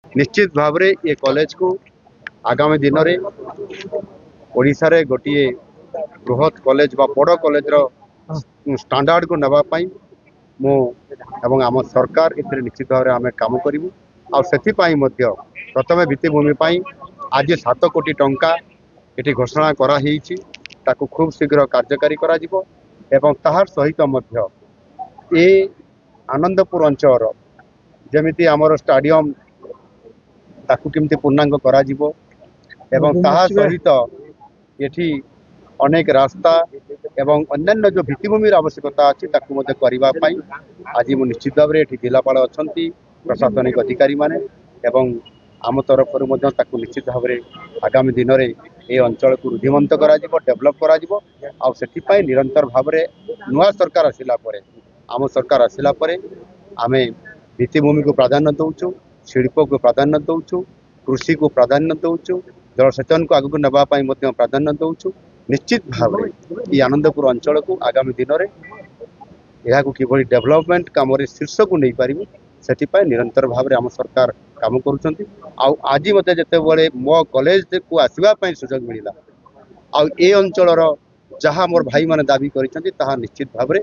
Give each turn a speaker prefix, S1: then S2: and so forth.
S1: निश्चित भाव में ये कॉलेज को आगामी दिन में ओडिशा रे गोटे बृहत कॉलेज बा बड़ कॉलेज रो स्टैंडर्ड को नवापाई मो एवं आम सरकार ए निश्चित भाव में आम काम करूँ प्रथम भित्तिभूमि आज 7 कोटी टंका ये घोषणा कराई खूब शीघ्र कार्यकारी एवं ताहार सहित ए आनंदपुर अंचल जमीती आमर स्टाडियम ताकू केमती पूर्णांग करा जीवो एवं ताहा सहित ये अनेक रास्ता एवं अन्यान्य जो भित्तिभूमि आवश्यकता अच्छी करने आज मु निश्चित भाव में जिलापाल अच्छा प्रशासनिक अधिकारी माने एवं आम तरफ निश्चित भाव में आगामी दिन में ये अंचल को रुद्धिमंत डेभलप कर निरंतर भाव में नुआ सरकार आसला आम सरकार आसला आम भित्तिभूमि को प्राधान्य दौचु शिल्प को प्राधान्य दौचु कृषि को प्राधान्य दौचु जलसेचन को आगक नापी प्राधान्य दौचु निश्चित भाव में ये आनंदपुर अंचल को आगामी दिन में यह किभली डेभलपमेंट काम शीर्ष को नहीं पार से निरंतर भाव में आम सरकार काम करुँच आज मत जिते मो कॉलेज को आसवाई सुजोग मिलला आ अंचल जहाँ मोर भाई मैंने दाबी कर निश्चित भाव में